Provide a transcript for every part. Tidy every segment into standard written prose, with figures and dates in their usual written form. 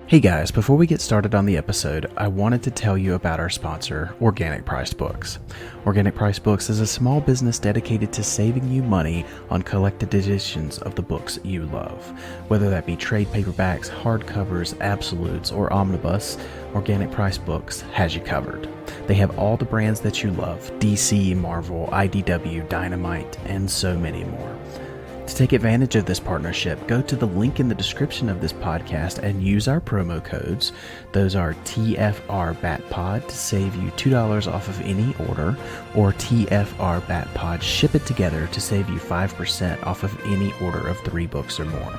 Hey guys, before we get started on the episode, I wanted to tell you about our sponsor, Organic Priced Books. Organic Priced Books is a small business dedicated to saving you money on collected editions of the books you love. Whether that be trade paperbacks, hardcovers, absolutes, or omnibus, Organic Priced Books has you covered. They have all the brands that you love: DC, Marvel, IDW, Dynamite, and so many more. To take advantage of this partnership, go to the link in the description of this podcast and use our promo codes. Those are tfrbatpod to save you $2 off of any order, or tfrbatpod ship it together to save you 5% off of any order of 3 books or more.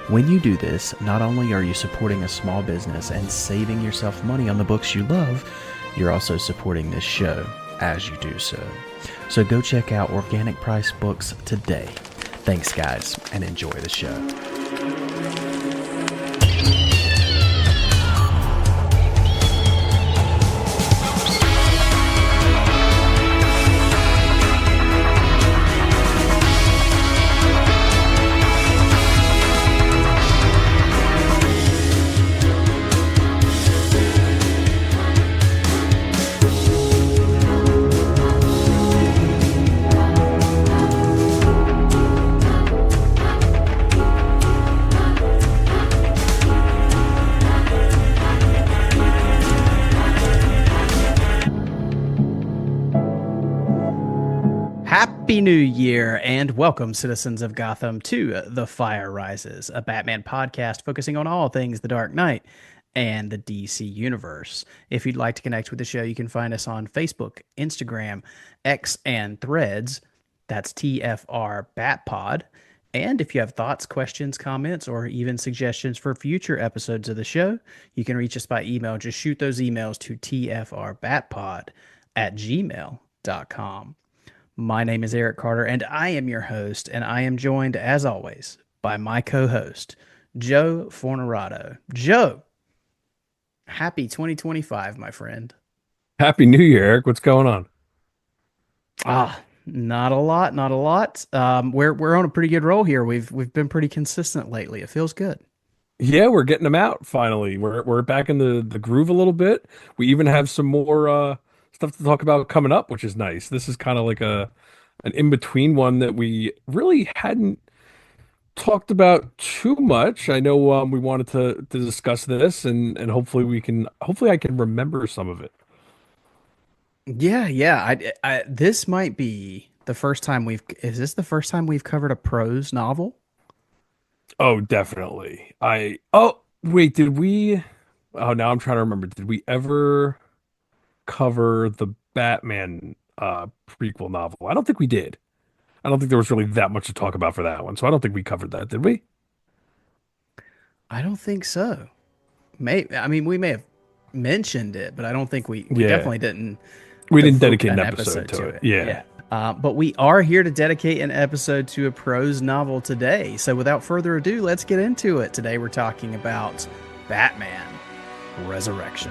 When you do this, not only are you supporting a small business and saving yourself money on the books you love, you're also supporting this show as you do so. So go check out Organic Price Books today. Thanks, guys, and enjoy the show. Happy New Year and welcome, citizens of Gotham, to The Fire Rises, a Batman podcast focusing on all things The Dark Knight and the DC Universe. If you'd like to connect with the show, you can find us on Facebook, Instagram, X, and Threads. That's tfrbatpod. And if you have thoughts, questions, comments, or even suggestions for future episodes of the show, you can reach us by email. Just shoot those emails to tfrbatpod@gmail.com. My name is Eric Carter, and I am your host, and I am joined, as always, by my co-host, Joe Fornerato. Joe, happy 2025, my friend. Happy New Year, Eric. What's going on? Not a lot, not a lot. We're on a pretty good roll here. We've been pretty consistent lately. It feels good. Yeah, we're getting them out finally. We're back in the groove a little bit. We even have some more stuff to talk about coming up, which is nice. This is kind of like a an in-between one that we really hadn't talked about too much. I know we wanted to discuss this and hopefully I can remember some of it. Yeah. This might be the first time is this the first time we've covered a prose novel? Oh, definitely. Oh, wait, did we Oh, now I'm trying to remember. Did we ever cover the Batman prequel novel? I don't think we did. I don't think there was really that much to talk about for that one, so I don't think we covered that, did we? I don't think so. We may have mentioned it, but I don't think we Yeah, definitely didn't we didn't devote dedicate an an episode episode to to it. it. Yeah. Yeah. But we are here to dedicate an episode to a prose novel today. So without further ado, let's get into it. Today we're talking about Batman Resurrection.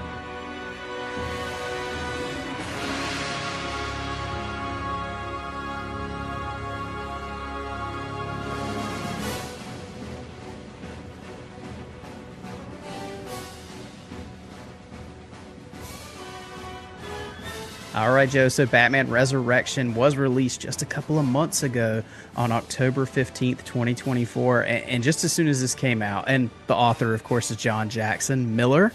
All right, Joe. So Batman Resurrection was released just a couple of months ago on October 15th, 2024. And just as soon as this came out, and the author, of course, is John Jackson Miller.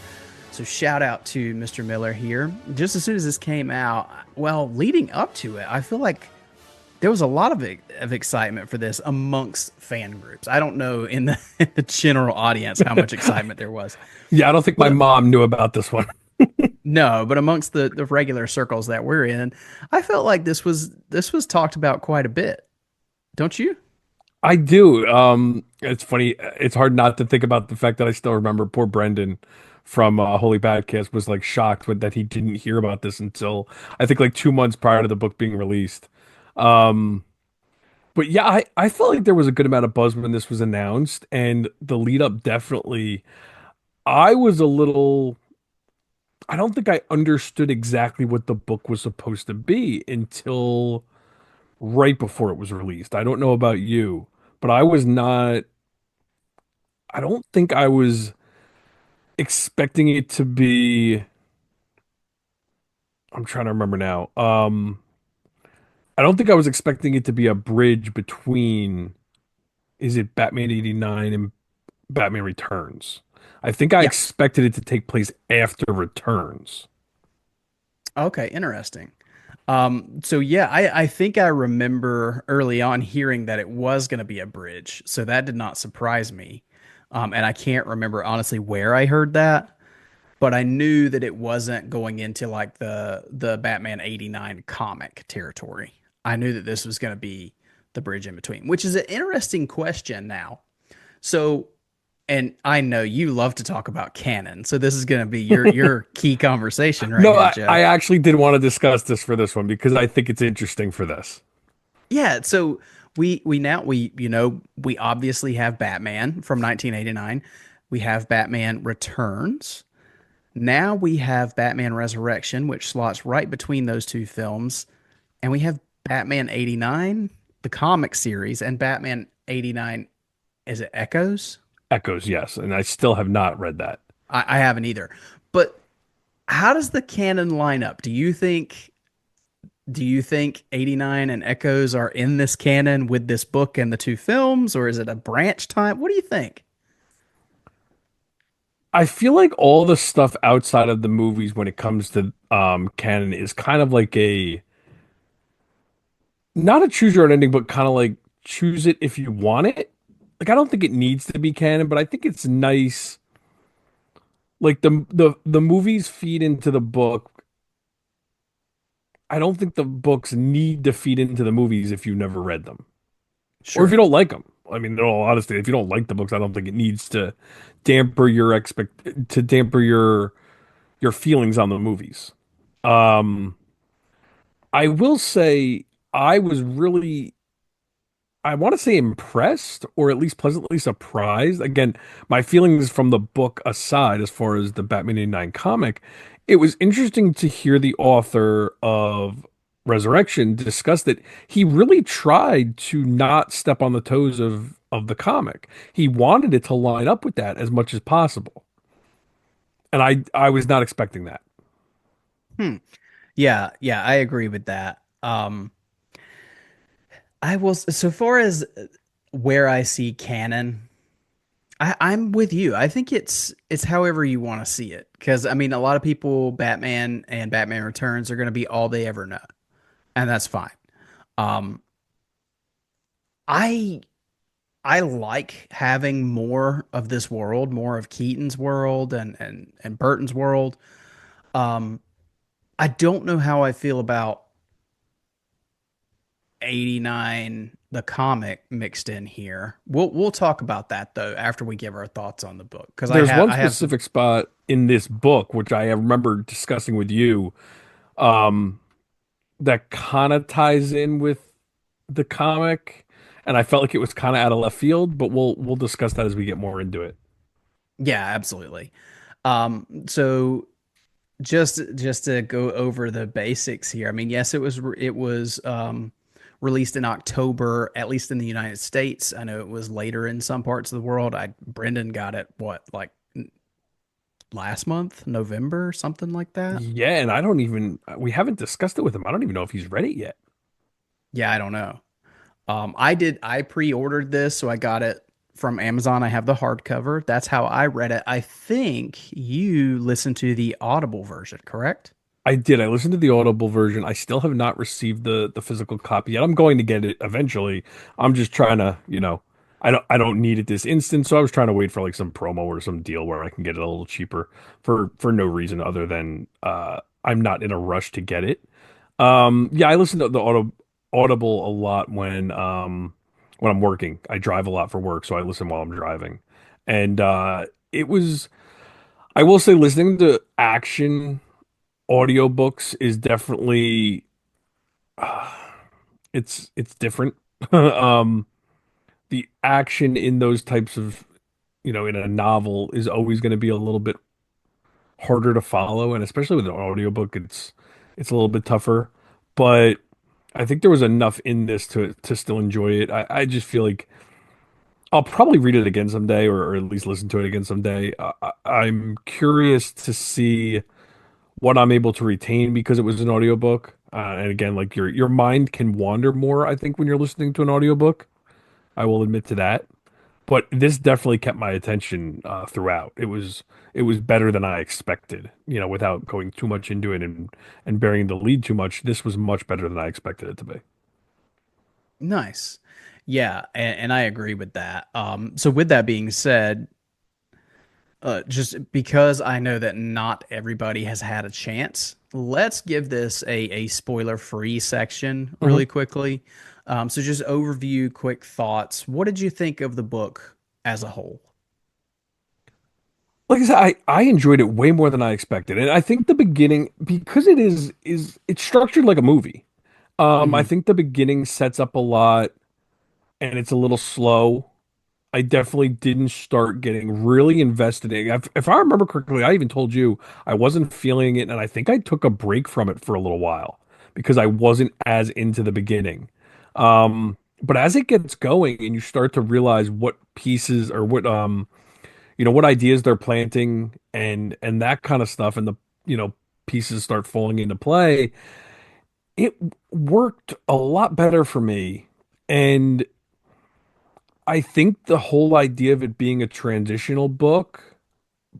So shout out to Mr. Miller here. Just as soon as this came out, well, leading up to it, I feel like there was a lot of excitement for this amongst fan groups. I don't know in in the general audience how much excitement there was. Yeah, I don't think my But mom knew about this one. no, but amongst the regular circles that we're in, I felt like this was talked about quite a bit. Don't you? I do. It's funny. It's hard not to think about the fact that I still remember poor Brendan from Holy Badcast was like shocked that he didn't hear about this until I think like 2 months prior to the book being released. Um, but yeah, I felt like there was a good amount of buzz when this was announced, and the lead up definitely. I was a little. I don't think I understood exactly what the book was supposed to be until right before it was released. I don't know about you, but I was not. I don't think I was. expecting it to be. I'm trying to remember now. I don't think I was expecting it to be a bridge between, is it Batman 89 and Batman Returns? I think I Yeah. expected it to take place after Returns. Okay, interesting. So yeah, I think I remember early on hearing that it was going to be a bridge. So that did not surprise me. And I can't remember honestly where I heard that, but I knew that it wasn't going into like the Batman 89 comic territory. I knew that this was going to be the bridge in between, which is an interesting question now. So, and I know you love to talk about canon, so this is going to be your key conversation right No, here, I Jeff. actually did want to discuss this for this one because I think it's interesting for this. Yeah, so we we obviously have Batman from 1989. We have Batman Returns. Now we have Batman Resurrection, which slots right between those two films, and we have Batman 89, the comic series, and Batman 89, is it Echoes? Echoes, yes, and I still have not read that. I haven't either. But how does the canon line up? Do you think 89 and Echoes are in this canon with this book and the two films, or is it a branch time? What do you think? I feel like all the stuff outside of the movies when it comes to canon is kind of like a, not a choose your own ending, but kind of like choose it if you want it. Like I don't think it needs to be canon, but I think it's nice. Like the movies feed into the book. I don't think the books need to feed into the movies if you never read them or if you Sure. don't like them. I mean, in all honesty, if you don't like the books, I don't think it needs to damper your your feelings on the movies. Um, I will say I was really, I want to say impressed or at least pleasantly surprised. Again, my feelings from the book aside, as far as the Batman 89 comic, it was interesting to hear the author of Resurrection discuss that he really tried to not step on the toes of the comic. He wanted it to line up with that as much as possible. And I was not expecting that. Hmm. Yeah, yeah, I agree with that. I will, so far as where I see canon, I'm with you. I think it's however you want to see it. Because I mean, a lot of people, Batman and Batman Returns are going to be all they ever know, and that's fine. Um, I I like having more of this world, more of Keaton's world and Burton's world. Um, I don't know how I feel about 89 the comic mixed in here. We'll talk about that though after we give our thoughts on the book because There's one I have some. specific spot in this book, which I remember discussing with you, um, that kind of ties in with the comic, and I felt like it was kind of out of left field, but we'll discuss that as we get more into it. Yeah, absolutely. So just to go over the basics here. I mean, yes, it was released in October, at least in the United States. I know it was later in some parts of the world. I Brendan got it what, like last month, November, something like that. Yeah, and I don't even, we haven't discussed it with him. I don't even know if he's read it yet. Yeah, I don't know. I pre-ordered this, so I got it from Amazon. I have the hardcover. That's how I read it. I think you listened to the Audible version, correct? I did. I listened to the Audible version. I still have not received the physical copy yet. I'm going to get it eventually. I'm just trying to, I don't need it this instant, so I was trying to wait for like some promo or some deal where I can get it a little cheaper for no reason other than I'm not in a rush to get it. Yeah, I listen to the Audible a lot when I'm working. I drive a lot for work, so I listen while I'm driving. And it was, I will say, listening to action audiobooks is definitely it's different. Um, the action in those types of, in a novel is always going to be a little bit harder to follow, and especially with an audiobook, it's a little bit tougher. But I think there was enough in this to still enjoy it. I just feel like I'll probably read it again someday, or at least listen to it again someday. I'm curious to see what I'm able to retain because it was an audiobook. And again, like your mind can wander more, I think, when you're listening to an audiobook. I will admit to that. But this definitely kept my attention throughout. It was better than I expected, without going too much into it and burying the lead too much. This was much better than I expected it to be. Nice. Yeah, and I agree with that. So with that being said, just because I know that not everybody has had a chance, let's give this a spoiler-free section really Mhm. quickly. So just overview, quick thoughts. What did you think of the book as a whole? Like I said, I enjoyed it way more than I expected, and I think the beginning, because it's structured like a movie. I Hmm. think the beginning sets up a lot, and it's a little slow. I definitely didn't start getting really invested in it. If I remember correctly, I even told you I wasn't feeling it, and I think I took a break from it for a little while because I wasn't as into the beginning. But as it gets going and you start to realize what pieces or what ideas they're planting and that kind of stuff, and the you know pieces start falling into play, it worked a lot better for me. And I think the whole idea of it being a transitional book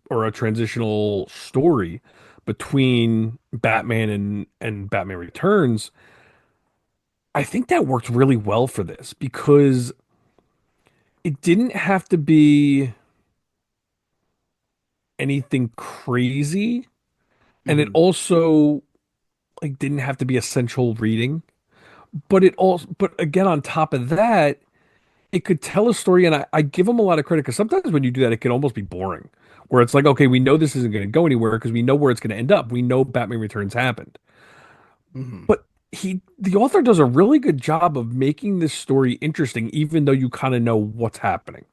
or a transitional story between Batman and Batman Returns, I think that worked really well for this because it didn't have to be anything crazy, and it Hmm. also like didn't have to be essential reading. But again, on top of that, it could tell a story, and I give them a lot of credit because sometimes when you do that, it can almost be boring. Where it's like, okay, we know this isn't going to go anywhere because we know where it's going to end up. We know Batman Returns happened. Hmm. But the author does a really good job of making this story interesting, even though you kind of know what's happening.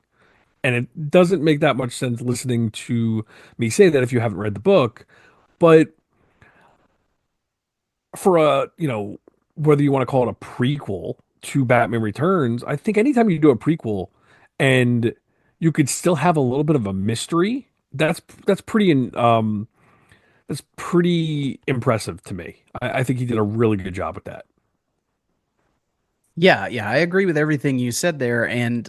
And it doesn't make that much sense listening to me say that if you haven't read the book. But for whether you want to call it a prequel to Batman Returns, I think anytime you do a prequel and you could still have a little bit of a mystery, that's pretty impressive to me. I think he did a really good job with that. Yeah, yeah, I agree with everything you said there, and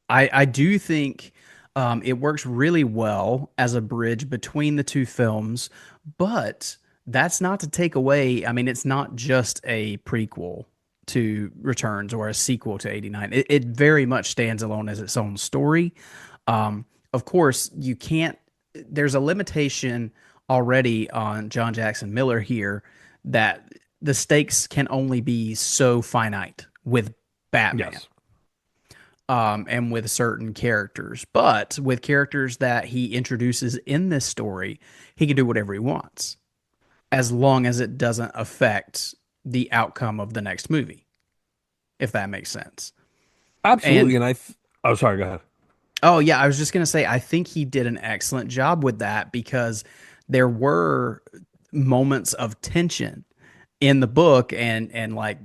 I do think it works really well as a bridge between the two films, but that's not to take away. I mean, it's not just a prequel to Returns or a sequel to 89. It very much stands alone as its own story. Of course, you can't, there's a limitation already on John Jackson Miller here that the stakes can only be so finite with Batman Yes. and with certain characters. But with characters that he introduces in this story, he can do whatever he wants as long as it doesn't affect the outcome of the next movie, if that makes sense. Absolutely. And Oh, sorry, go ahead. oh, yeah, I was just going to say, I think he did an excellent job with that because there were moments of tension in the book and like,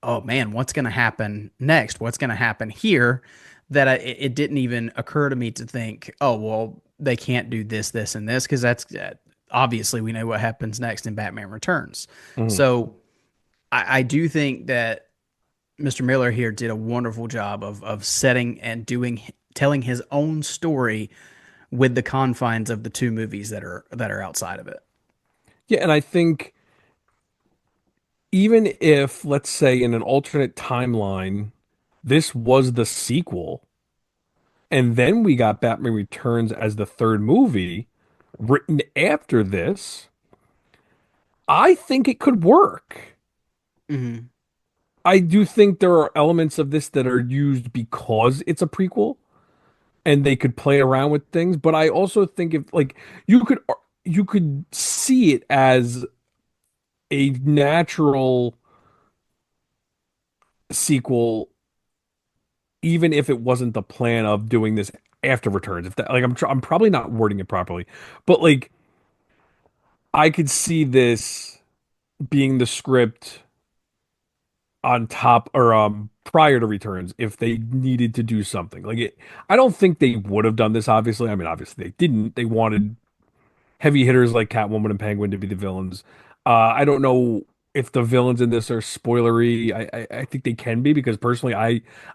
oh man, what's going to happen next? What's going to happen here? That it didn't even occur to me to think, oh, well, they can't do this, this, and this because that's obviously we know what happens next in Batman Returns. Mhm. So I do think that Mr. Miller here did a wonderful job of setting and doing telling his own story with the confines of the two movies that are outside of it. Yeah, and I think even if, let's say, in an alternate timeline, this was the sequel, and then we got Batman Returns as the third movie written after this, I think it could work. Hmm. I do think there are elements of this that are used because it's a prequel and they could play around with things, but I also think if like you could see it as a natural sequel even if it wasn't the plan of doing this after Returns. If that like I'm probably not wording it properly, but like I could see this being the script on top or prior to Returns if they needed to do something. I don't think they would have done this, obviously. I mean, obviously they didn't. They wanted heavy hitters like Catwoman and Penguin to be the villains. I don't know if the villains in this are spoilery. I think they can be because personally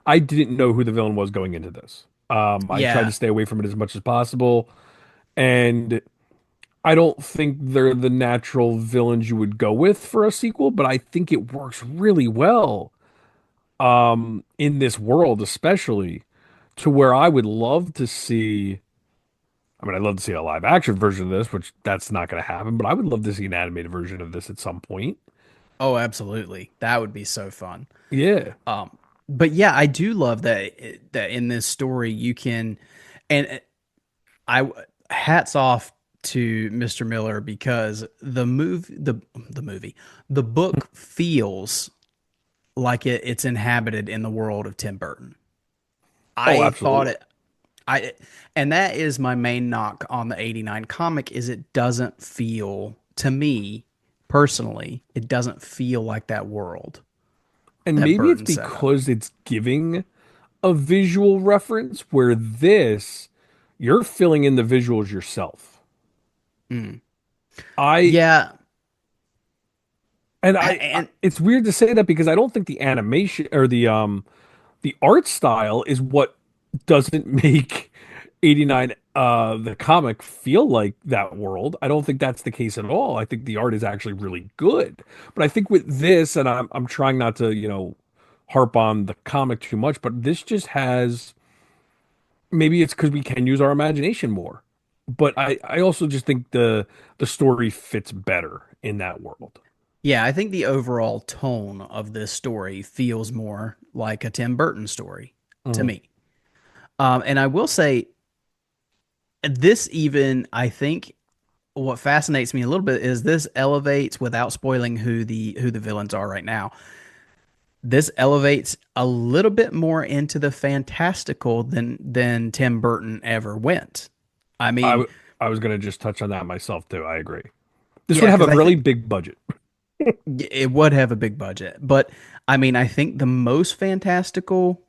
I didn't know who the villain was going into this. I tried to Yeah. stay away from it as much as possible, and I don't think they're the natural villains you would go with for a sequel, but I think it works really well in this world, especially to where I would love to see. I mean, I'd love to see a live action version of this, which that's not going to happen, but I would love to see an animated version of this at some point. Oh, absolutely. That would be so fun. Yeah. But yeah, I do love that in this story you can, and I hats off to Mr. Miller because the movie the book feels like it's inhabited in the world of Tim Burton. Oh, I thought absolutely. it I and that is my main knock on the 89 comic is it doesn't feel to me personally, it doesn't feel like that world And that maybe it's Burton set up. because it's giving a visual reference where this, you're filling in the visuals yourself. Mm. I, Yeah, and and it's weird to say that because I don't think the animation or the art style is what doesn't make 89 the comic feel like that world. I don't think that's the case at all. I think the art is actually really good. But I think with this, and I'm trying not to, harp on the comic too much, but this just has, maybe it's because we can use our imagination more. But I also just think the story fits better in that world. yeah, I think the overall tone of this story feels more like a Tim Burton story to Hmm. me. And I will say this even I think what fascinates me a little bit is this elevates without spoiling who the villains are right now. This elevates a little bit more into the fantastical than Tim Burton ever went. I I, mean, w- I was going to just touch on that myself too. I agree. This would yeah, have a because I really think big budget. it would have a big budget, but I mean, I think the most fantastical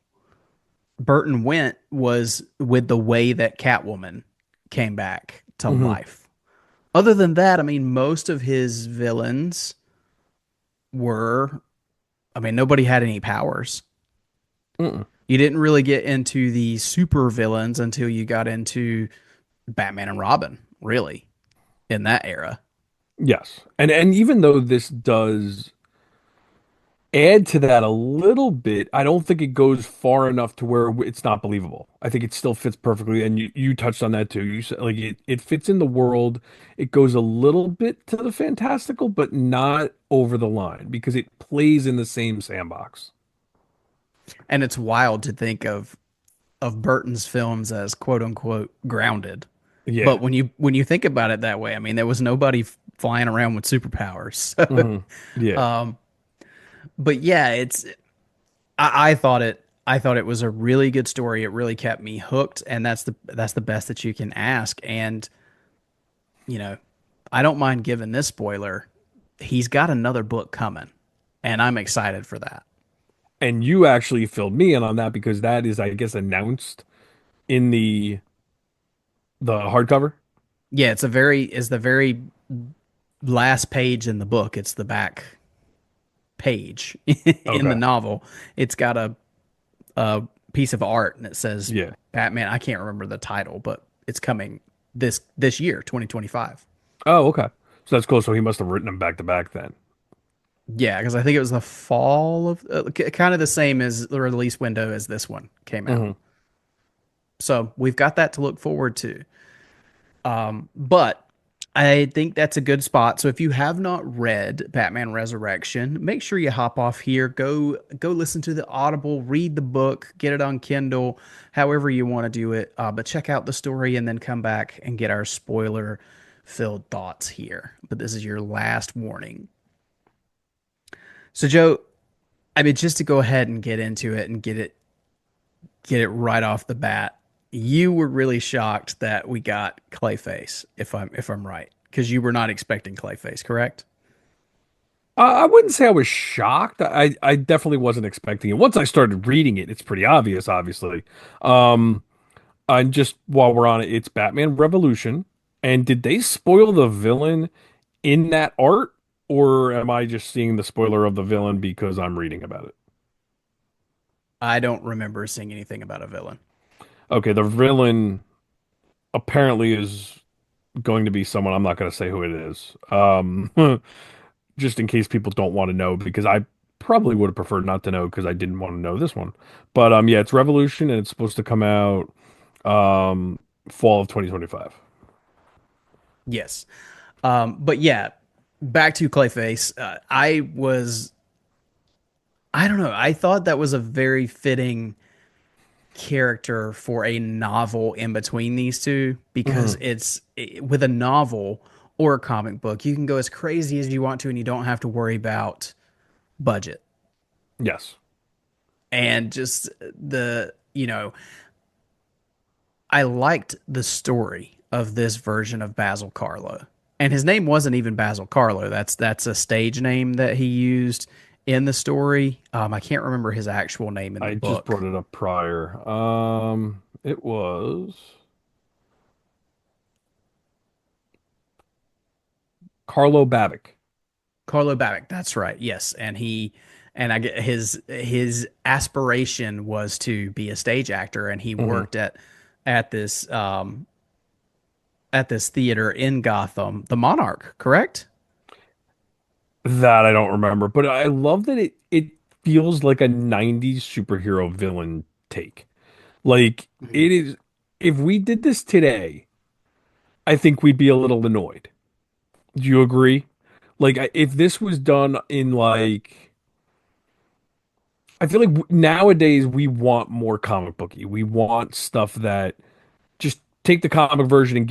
Burton went was with the way that Catwoman came back to Hmm. life. Other than that, I mean, most of his villains were, I mean, nobody had any powers. Mm-mm. You didn't really get into the super villains until you got into Batman and Robin, really, in that era. Yes. And even though this does add to that a little bit, I don't think it goes far enough to where it's not believable. I think it still fits perfectly. And you touched on that too. You said like it fits in the world. It goes a little bit to the fantastical, but not over the line because it plays in the same sandbox. And it's wild to think of Burton's films as quote unquote grounded. But Yeah. when you think about it that way, I mean, there was nobody flying around with superpowers. Hmm. Yeah. But yeah, I thought it was a really good story. It really kept me hooked, and that's the best that you can ask. And you know, I don't mind giving this spoiler. He's got another book coming, and I'm excited for that. And you actually filled me in on that because that is, I guess, announced in the hardcover. Yeah, it's the very last page in the book. It's the back page in the Okay. novel. It's got a piece of art and it says Yeah. Batman. I can't remember the title, but it's coming this year, 2025. Oh, okay. So that's cool. So he must have written them back to back then. Yeah, because I think it was the fall of kind of the same as the release window as this one came out. Hmm. So we've got that to look forward to. But I think that's a good spot. So if you have not read Batman Resurrection, make sure you hop off here. Go listen to the Audible, read the book, get it on Kindle, however you want to do it. But check out the story and then come back and get our spoiler filled thoughts here. But this is your last warning. So Joe, I mean, just to go ahead and get into it and get it right off the bat. You were really shocked that we got Clayface, if I'm right, because you were not expecting Clayface, correct? I wouldn't say I was shocked. I definitely wasn't expecting it. Once I started reading it, it's pretty obvious, obviously. Um, and just while we're on it, it's Batman Revolution. And did they spoil the villain in that art, or am I just seeing the spoiler of the villain because I'm reading about it? I don't remember seeing anything about a villain. Okay, the villain apparently is going to be someone. I'm not going to say who it is. Just in case people don't want to know, because I probably would have preferred not to know because I didn't want to know this one. But yeah, it's Revolution and it's supposed to come out um fall of 2025. Yes. But yeah, back to Clayface. I don't know. I thought that was a very fitting character for a novel in between these two because Hmm. with a novel or a comic book, you can go as crazy as you want to and you don't have to worry about budget. Yes. And just I liked the story of this version of Basil Carlo. And his name wasn't even Basil Carlo. That's a stage name that he used in the story. I can't remember his actual name in the I just brought book. it up prior. It was Carlo Babic. Carlo Babic, that's right. Yes, and I get his aspiration was to be a stage actor, and he Hmm. worked at this at this theater in Gotham, the Monarch, correct? That I don't remember, but I love that it feels like a 90s superhero villain take. Like Mhm. it is if we did this today, I think we'd be a little annoyed. Do you agree? Like if this was done in like I feel like nowadays we want more comic booky. We want stuff that just take the comic version and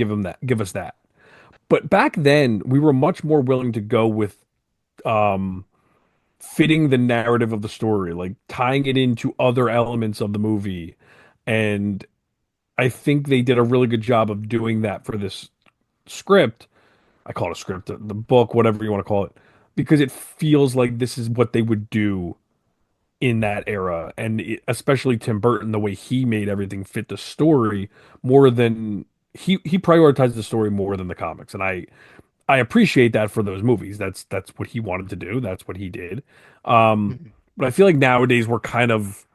give us that. But back then, we were much more willing to go with um fitting the narrative of the story, like tying it into other elements of the movie. And I think they did a really good job of doing that for this script. I call it a script, the book, whatever you want to call it, because it feels like this is what they would do in that era. And especially Tim Burton, the way he made everything fit the story more than he prioritized the story more than the comics. And I appreciate that for those movies. That's what he wanted to do. That's what he did. Um, Mhm. but I feel like nowadays we're kind of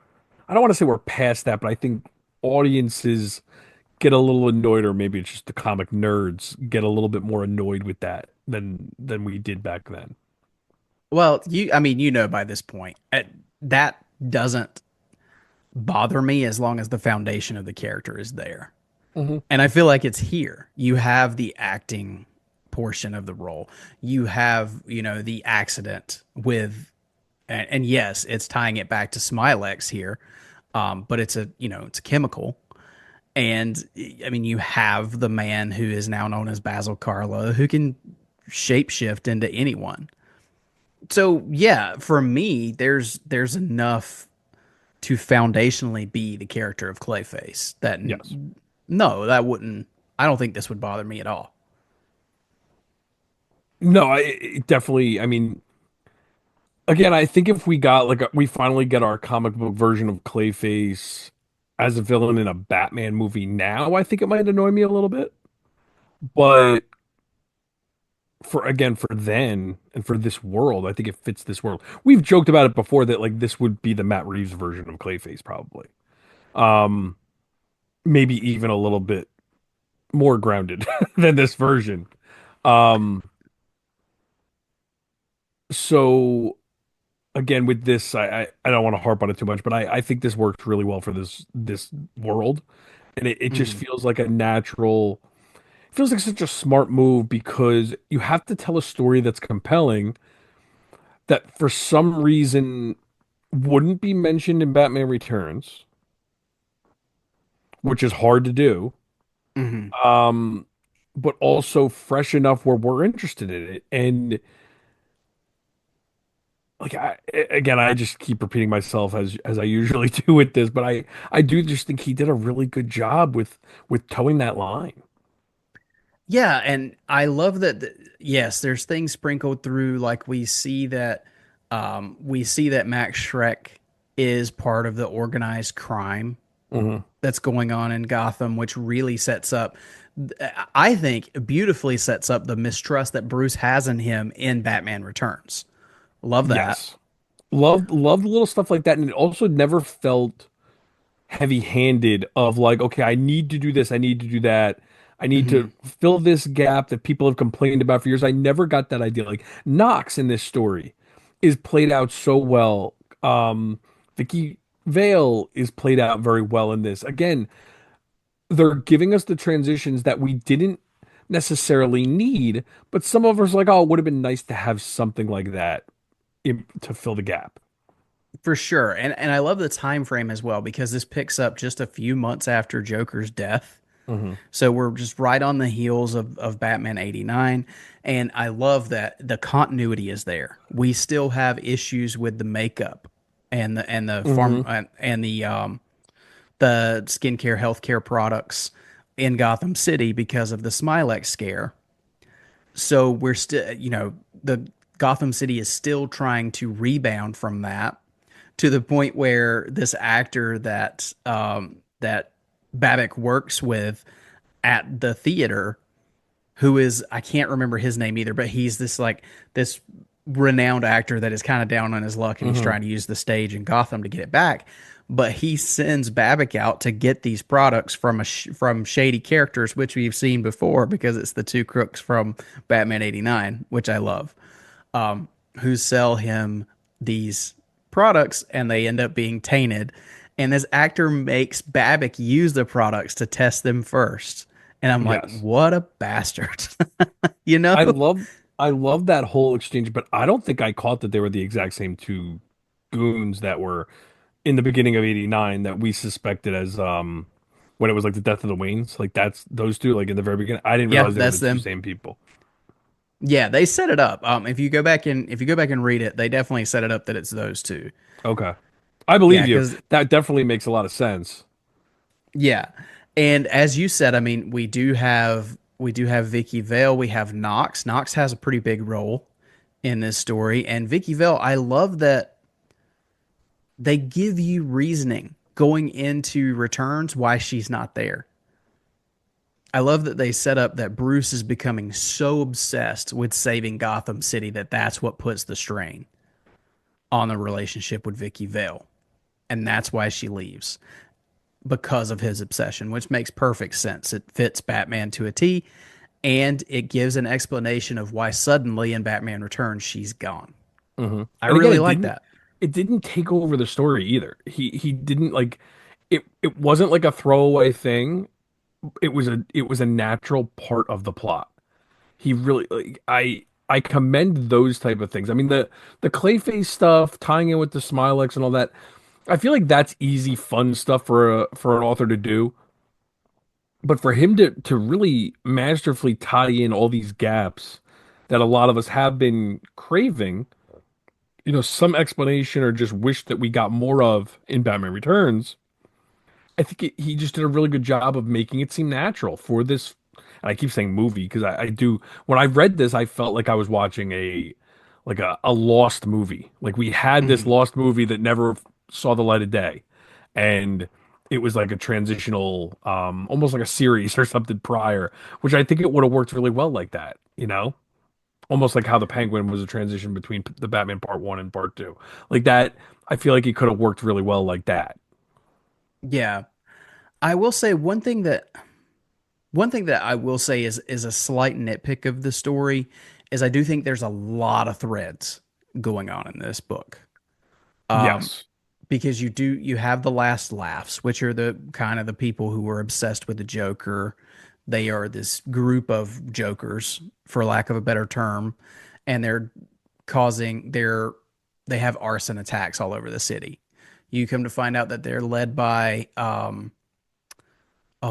I don't want to say we're past that, but I think audiences get a little annoyed, or maybe it's just the comic nerds get a little bit more annoyed with that than we did back then. Well, I mean, by this point, that doesn't bother me as long as the foundation of the character is there. Hmm. And I feel like it's here. You have the acting portion of the role. You have, the accident with, and yes, it's tying it back to Smilex here, but it's a chemical. And I mean, you have the man who is now known as Basil Karlo, who can shapeshift into anyone. So yeah, for me, there's enough to foundationally be the character of Clayface that Yes. no, that wouldn't. I don't think this would bother me at all. No, it definitely. I mean, again, I think if we got like we finally get our comic book version of Clayface as a villain in a Batman movie now, I think it might annoy me a little bit. But for again, for then and for this world, I think it fits this world. We've joked about it before that like this would be the Matt Reeves version of Clayface, probably. Um, Maybe even a little bit more grounded than this version. Um, so again, with this, I don't want to harp on it too much, but I think this works really well for this world, and it just Mhm. feels like a natural. It feels like such a smart move because you have to tell a story that's compelling that for some reason wouldn't be mentioned in Batman Returns, which is hard to do. Mhm. Um, but also fresh enough where we're interested in it. And like again, I just keep repeating myself as I usually do with this, but I do just think he did a really good job with towing that line. Yeah, and I love that yes, there's things sprinkled through like we see that Max Shrek is part of the organized crime Hmm. that's going on in Gotham, which really sets up, I think, beautifully sets up the mistrust that Bruce has in him in Batman Returns. Love that. Yes. Loved little stuff like that. And it also never felt heavy-handed of like, okay, I need to do this, I need to do that. I need Hmm. to fill this gap that people have complained about for years. I never got that idea. Like Knox in this story is played out so well. Vicky Vale is played out very well in this. Again, they're giving us the transitions that we didn't necessarily need, but some of us are like, oh, it would have been nice to have something like that to fill the gap. For sure. And I love the time frame as well because this picks up just a few months after Joker's death. Hmm. So we're just right on the heels of Batman 89. And I love that the continuity is there. We still have issues with the makeup and the farm Hmm. and the skincare healthcare products in Gotham City because of the Smilex scare. So we're still, the Gotham City is still trying to rebound from that to the point where this actor that Babbitt works with at the theater, who is I can't remember his name either, but he's this renowned actor that is kind of down on his luck and he's Hmm. trying to use the stage in Gotham to get it back. But he sends Babbitt out to get these products from shady characters, which we've seen before because it's the two crooks from Batman '89, which I love, who sell him these products and they end up being tainted. And this actor makes Babbitt use the products to test them first. And I'm like, Yes. what a bastard. you know? I love I love that whole exchange, but I don't think I caught that they were the exact same two goons that were in the beginning of '89 that we suspected as when it was like the death of the Waynes. Like that's those two, like in the very beginning. I didn't Yeah, realize they were that's the two them. same people. Yeah, they set it up. If you go back and read it, they definitely set it up that it's those two. Okay. I Yeah, believe you. because That definitely makes a lot of sense. yeah. And as you said, I mean, we do have Vicky Vale, we have Knox. Knox has a pretty big role in this story. And Vicky Vale, I love that they give you reasoning going into returns why she's not there. I love that they set up that Bruce is becoming so obsessed with saving Gotham City that that's what puts the strain on the relationship with Vicky Vale. And that's why she leaves because of his obsession, which makes perfect sense. It fits Batman to a T, and it gives an explanation of why suddenly in Batman Returns she's gone. Hmm. I And again, really like that. it didn't take over the story either. He didn't like it wasn't like a throwaway thing. It was a natural part of the plot. He really like I commend those type of things. I mean the Clayface stuff, tying in with the Smilex and all that. I feel like that's easy, fun stuff for an author to do. But for him to really masterfully tie in all these gaps that a lot of us have been craving, some explanation or just wish that we got more of in Batman Returns. I think he just did a really good job of making it seem natural for this. And I keep saying movie because I do. When I read this, I felt like I was watching a lost movie. Like we had this Mhm. lost movie that never saw the light of day, and it was like a transitional, almost like a series or something prior, which I think it would have worked really well like that. Almost like how the Penguin was a transition between the Batman Part One and Part Two, like that. I feel like it could have worked really well like that. Yeah. I will say one thing that I will say is a slight nitpick of the story is I do think there's a lot of threads going on in this book. Um, Yes. because you have the last laughs, which are the kind of the people who were obsessed with the Joker. They are this group of jokers, for lack of a better term, and they have arson attacks all over the city. You come to find out that they're led by oh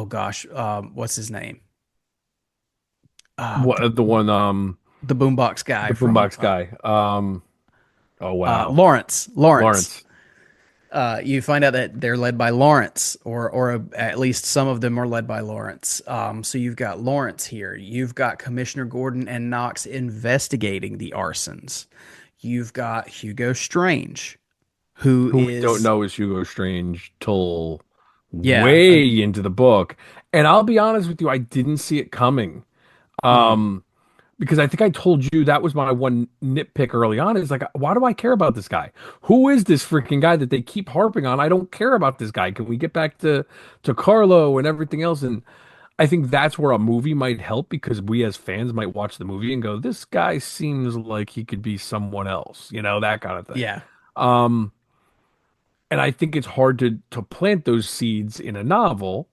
gosh, what's his name? Uh, What the one the boombox guy the from boombox guy. Oh wow. Lawrence. Lawrence. You find out that they're led by Lawrence, or at least some of them are led by Lawrence. So you've got Lawrence here. You've got Commissioner Gordon and Knox investigating the arsons. You've got Hugo Strange, who Who we don't is know is Hugo Strange till yeah, way into the book. And I'll be honest with you, I didn't see it coming. mhm, Um, because I think I told you that was my one nitpick early on is like, why do I care about this guy? Who is this freaking guy that they keep harping on? I don't care about this guy. Can we get back to Carlo and everything else? And I think that's where a movie might help because we as fans might watch the movie and go, this guy seems like he could be someone else, that kind of thing. yeah, Um, and I think it's hard to plant those seeds in a novel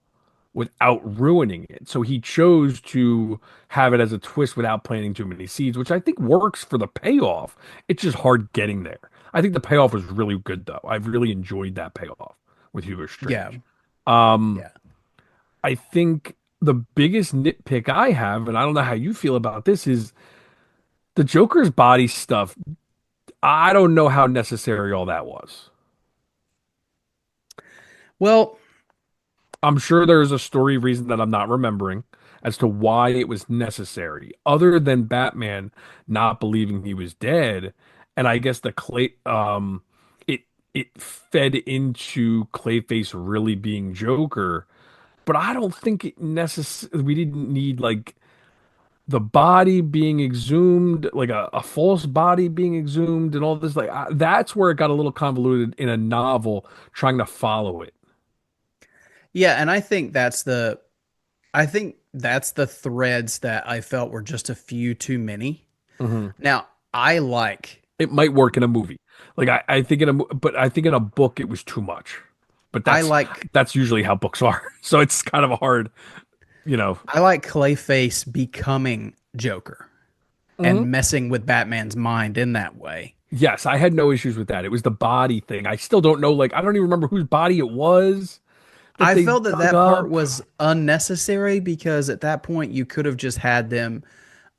without ruining it. So he chose to have it as a twist without planting too many seeds, which I think works for the payoff. It's just hard getting there. I think the payoff was really good though. I've really enjoyed that payoff with Hugo yeah, Strange. Um, yeah. I think the biggest nitpick I have, and I don't know how you feel about this, is the Joker's body stuff. I don't know how necessary all that was. Well, I'm sure there's a story reason that I'm not remembering as to why it was necessary, other than Batman not believing he was dead. And I guess it it fed into Clayface really being Joker, but I don't think it necessarily we didn't need like the body being exhumed, like a false body being exhumed, and all this. Like that's where it got a little convoluted in a novel trying to follow it. yeah, and I think that's the threads that I felt were just a few too many. Mhm. Now, I like It might work in a movie. Like I think but I think in a book it was too much. But I that's like that's usually how books are. So it's kind of a hard, you know. I like Clayface becoming Joker Mhm. and messing with Batman's mind in that way. Yes, I had no issues with that. It was the body thing. I still don't know. Like I don't even remember whose body it was that I they felt that dug that part up. was unnecessary because at that point you could have just had them.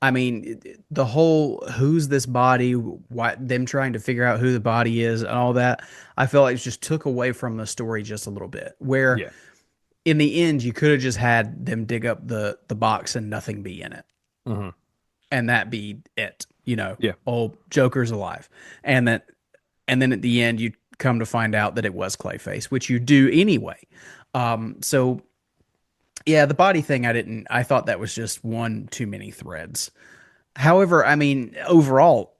I mean, the whole who's this body, why them trying to figure out who the body is and all that, I felt like it just took away from the story just a little bit. Where Yeah. in the end you could have just had them dig up the box and nothing be in it. Hmm. And that be it. Yeah. Oh, Joker's alive. And that and then at the end you come to find out that it was Clayface, which you do anyway. So yeah, the body thing I thought that was just one too many threads. However, I mean, overall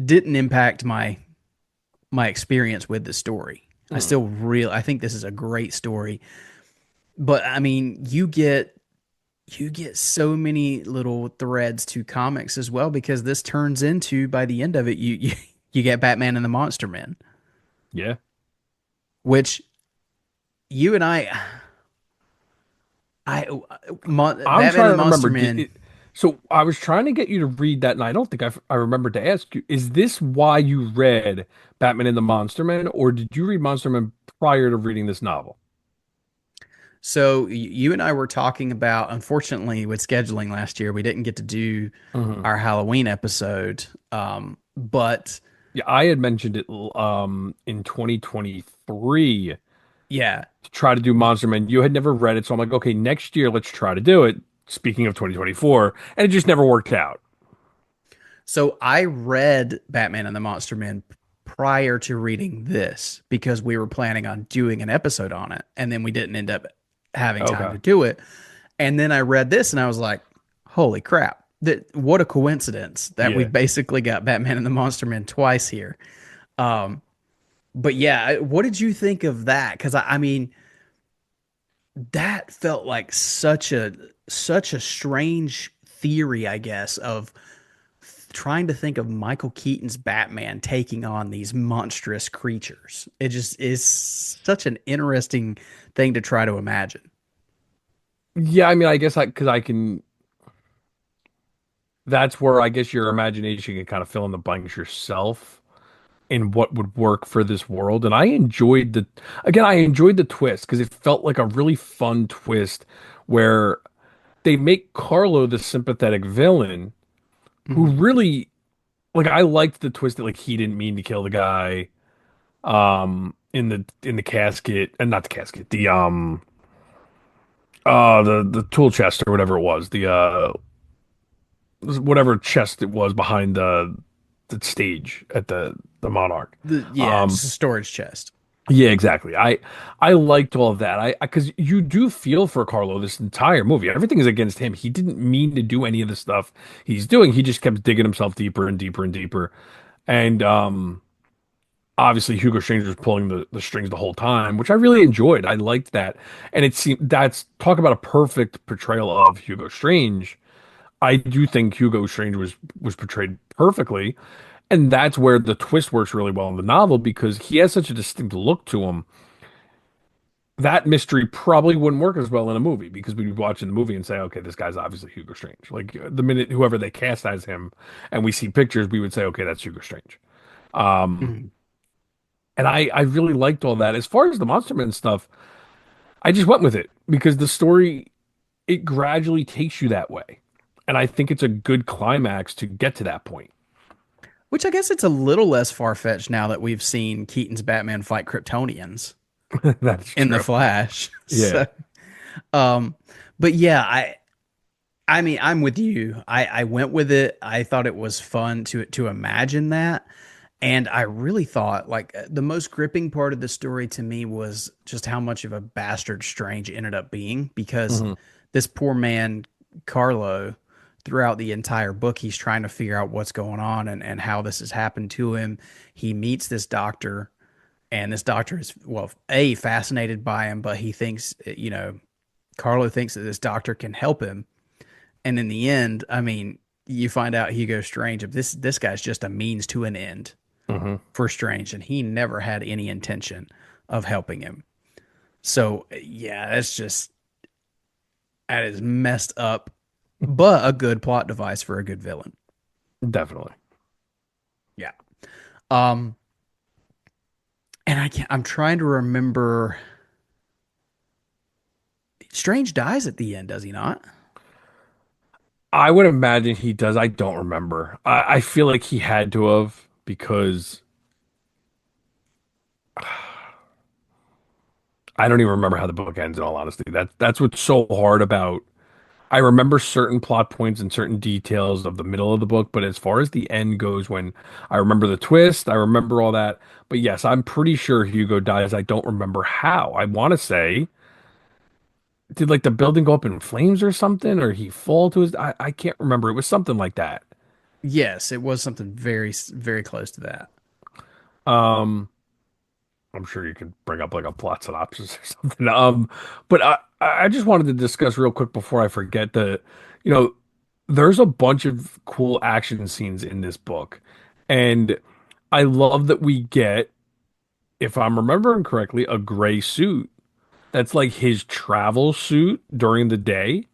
didn't impact my experience with the story. Mm. I think this is a great story. But I mean, you get so many little threads to comics as well because this turns into by the end of it you get Batman and the Monster Men, Yeah. which you and I'm Batman trying and the to Monster remember. Men. So I was trying to get you to read that, and I don't think I remembered to ask you, is this why you read Batman and the Monster Man, or did you read Monster Man prior to reading this novel? So you and I were talking about, unfortunately, with scheduling last year, we didn't get to do Hmm. our Halloween episode. But Yeah, I had mentioned it in 2023 yeah, to try to do Monster Man. You had never read it, so I'm like, okay, next year let's try to do it. Speaking of 2024, and it just never worked out. so I read Batman and the Monster Men prior to reading this because we were planning on doing an episode on it, and then we didn't end up having time Okay. to do it. And then I read this, and I was like, "Holy crap! That what a coincidence that we Yeah. basically got Batman and the Monster Men twice here." Um, but yeah, what did you think of that? Because I mean, that felt like such a strange theory, I guess, of trying to think of Michael Keaton's Batman taking on these monstrous creatures. It just is such an interesting thing to try to imagine. Yeah, I mean, I guess because I can. That's where I guess your imagination can kind of fill in the blanks yourself in what would work for this world. And I enjoyed the twist because it felt like a really fun twist where they make Carlo the sympathetic villain who Mhm. really, like, I liked the twist that, like, he didn't mean to kill the guy. in the casket, and not the casket, the tool chest or whatever it was, the whatever chest it was behind the stage at the Monarch. Yeah, Um, just a storage chest. yeah, exactly. I liked all of that. I because you do feel for Carlo this entire movie. Everything is against him. He didn't mean to do any of the stuff he's doing. He just kept digging himself deeper and deeper and deeper. And obviously Hugo Strange was pulling the strings the whole time, which I really enjoyed. I liked that. And it seemed that's talk about a perfect portrayal of Hugo Strange. I do think Hugo Strange was portrayed perfectly, and that's where the twist works really well in the novel because he has such a distinct look to him. That mystery probably wouldn't work as well in a movie because we'd be watching the movie and say, okay, this guy's obviously Hugo Strange. Like the minute whoever they cast as him and we see pictures, we would say, okay, that's Hugo Strange. Um, Mhm. and I really liked all that. As far as the Monster Man stuff, I just went with it because the story it gradually takes you that way. And I think it's a good climax to get to that point. Which I guess it's a little less far-fetched now that we've seen Keaton's Batman fight Kryptonians That's in the true. Flash. Yeah. So, um, but yeah, I mean, I'm with you. I went with it. I thought it was fun to imagine that. And I really thought like the most gripping part of the story to me was just how much of a bastard Strange ended up being because Hmm. this poor man, Carlo, throughout the entire book, he's trying to figure out what's going on and how this has happened to him. He meets this doctor, and this doctor is, well, A, fascinated by him, but he thinks, Carlo thinks that this doctor can help him. And in the end, I mean, you find out Hugo Strange, this guy's just a means to an end Hmm. for Strange, and he never had any intention of helping him. So yeah, that is messed up, but a good plot device for a good villain. Definitely. Yeah. Um, and I'm trying to remember. Strange dies at the end, does he not? I would imagine he does. I don't remember. I feel like he had to have because I don't even remember how the book ends, in all honesty. That's what's so hard about. I remember certain plot points and certain details of the middle of the book, but as far as the end goes, when I remember the twist, I remember all that. But yes, I'm pretty sure Hugo dies. I don't remember how. I want to say, did like the building go up in flames or something, or he fall to his? I can't remember. It was something like that. Yes, it was something very close to that. Um, I'm sure you could bring up like a plot synopsis or something. But I just wanted to discuss real quick before I forget that, you know, there's a bunch of cool action scenes in this book. And I love that we get, if I'm remembering correctly, a gray suit that's like his travel suit during the day.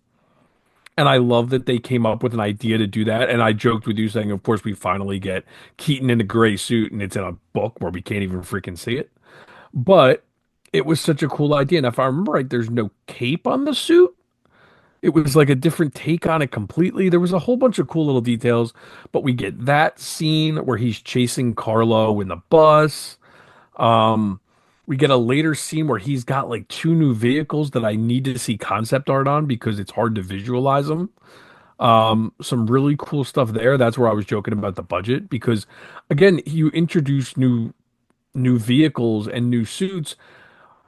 And I love that they came up with an idea to do that. And I joked with you saying, of course, we finally get Keaton in a gray suit and it's in a book where we can't even freaking see it. But it was such a cool idea. And if I remember right, there's no cape on the suit. It was like a different take on it completely. There was a whole bunch of cool little details, but we get that scene where he's chasing Carlo in the bus. Um, we get a later scene where he's got like two new vehicles that I need to see concept art on because it's hard to visualize them. Some really cool stuff there. That's where I was joking about the budget because again, you introduce new vehicles and new suits,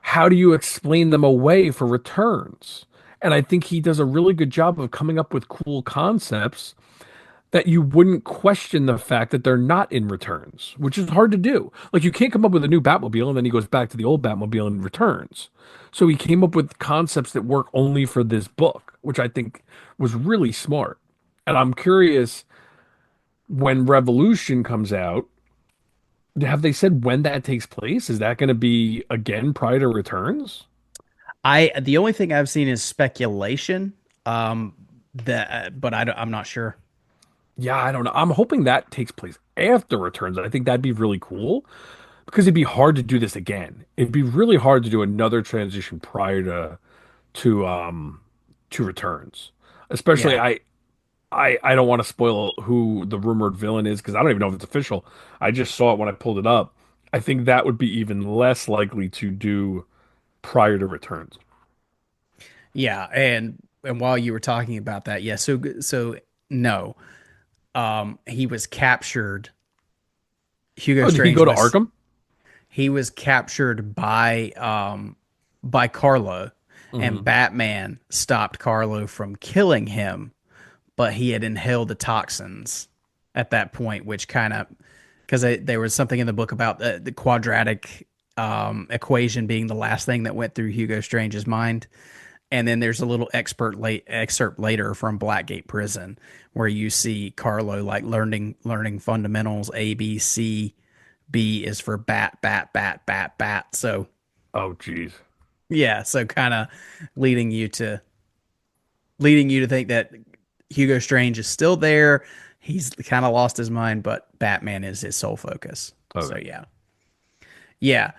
how do you explain them away for returns? And I think he does a really good job of coming up with cool concepts that you wouldn't question the fact that they're not in returns, which is hard to do. Like you can't come up with a new Batmobile and then he goes back to the old Batmobile and returns. So he came up with concepts that work only for this book, which I think was really smart. And I'm curious when Revolution comes out, have they said when that takes place? Is that going to be again prior to returns? The only thing I've seen is speculation. But I'm not sure. Yeah, I don't know. I'm hoping that takes place after returns. I think that'd be really cool because it'd be hard to do this again. It'd be really hard to do another transition prior to to returns. Especially Yeah. I don't want to spoil who the rumored villain is because I don't even know if it's official. I just saw it when I pulled it up. I think that would be even less likely to do prior to returns. Yeah, and while you were talking about that, yeah, so no. He was captured. Hugo Oh, did he Strange go to was Arkham? he was captured by Carlo, and Hmm. Batman stopped Carlo from killing him, but he had inhaled the toxins at that point, which kind of because there was something in the book about the quadratic equation being the last thing that went through Hugo Strange's mind. And then there's a little excerpt later from Blackgate Prison where you see Carlo like learning fundamentals A B C. B is for bat bat bat bat bat. So Oh, geez. yeah, so kind of leading you to leading you to think that Hugo Strange is still there. He's kind of lost his mind, but Batman is his sole focus. So Okay. yeah. Yeah.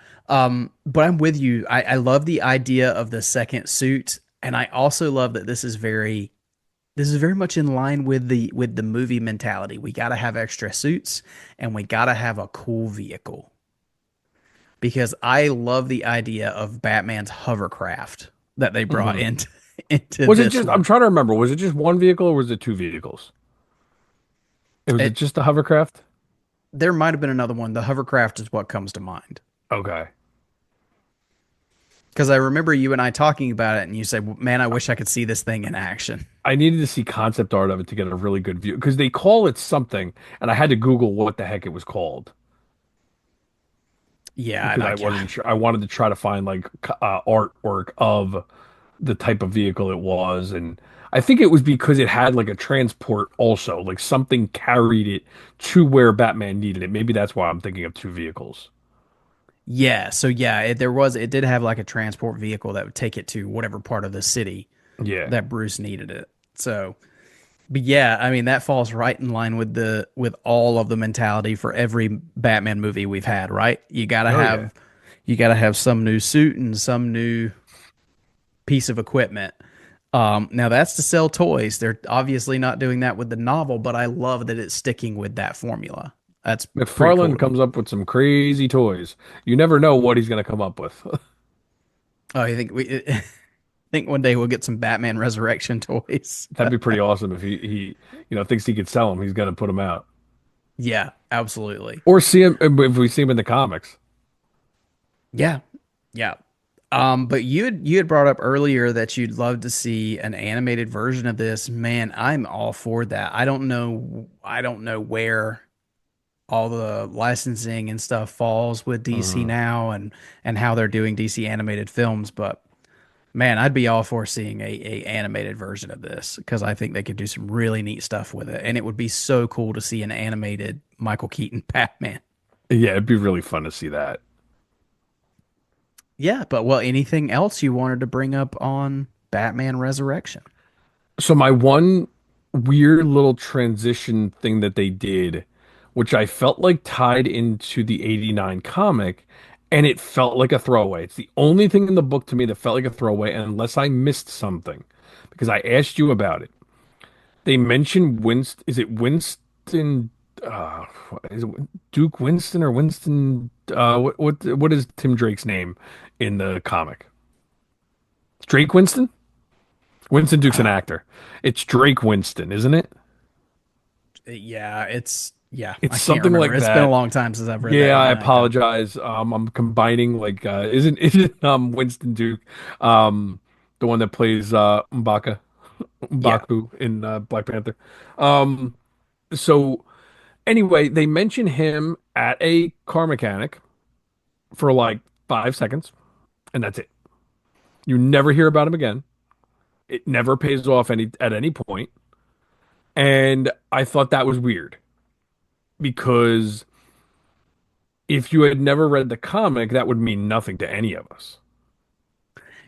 But I'm with you. I love the idea of the second suit. And I also love that this is very much in line with the movie mentality. We gotta have extra suits and we gotta have a cool vehicle. Because I love the idea of Batman's hovercraft that they brought Hmm. into into Was it this just, I'm one. trying to remember, was it just one vehicle or was it two vehicles? It was it It just a hovercraft? There might have been another one. The hovercraft is what comes to mind. Okay. Because I remember you and I talking about it, and you said, "Well, man, I wish I could see this thing in action." I needed to see concept art of it to get a really good view because they call it something, and I had to Google what the heck it was called Yeah, and because I wanted to try to find like artwork of the type of vehicle it was, and I think it was because it had like a transport also, like something carried it to where Batman needed it. Maybe that's why I'm thinking of two vehicles. yeah. So yeah, it did have like a transport vehicle that would take it to whatever part of the city Yeah. that Bruce needed it. So, but yeah, I mean that falls right in line with all of the mentality for every Batman movie we've had, right? Oh yeah. You gotta have some new suit and some new piece of equipment. Now that's to sell toys. They're obviously not doing that with the novel, but I love that it's sticking with that formula. That's pretty cool McFarlane to me. comes up with some crazy toys. You never know what he's going to come up with. Oh, you think we think one day we'll get some Batman Resurrection toys? That'd be pretty awesome if he thinks he could sell them. He's going to put them out Yeah, absolutely. or see him if we see him in the comics. Yeah, yeah. But you had brought up earlier that you'd love to see an animated version of this. Man, I'm all for that. I don't know where all the licensing and stuff falls with DC Mhm. now and how they're doing DC animated films, but man, I'd be all for seeing a animated version of this because I think they could do some really neat stuff with it, and it would be so cool to see an animated Michael Keaton Batman. Yeah, it'd be really fun to see that. Yeah, but well, anything else you wanted to bring up on Batman Resurrection? So my one weird little transition thing that they did, which I felt like tied into the 89 comic, and it felt like a throwaway. It's the only thing in the book to me that felt like a throwaway, unless I missed something, because I asked you about it. They mentioned Winston. Is it Winston? Uh, is it Duke Winston or Winston? What is Tim Drake's name in the comic? Drake Winston? Winston Duke's an Uh, actor. It's Drake Winston, isn't it? yeah, It's I can't something remember. like It's been a that. long time since I've read that Yeah, I 89 comic. apologize. I'm combining like isn't Winston Duke the one that plays Yeah. M'Baku in Black Panther. Um so anyway, they mention him at a car mechanic for like 5 seconds, and that's it. You never hear about him again. It never pays off any at any point. And I thought that was weird because if you had never read the comic, that would mean nothing to any of us.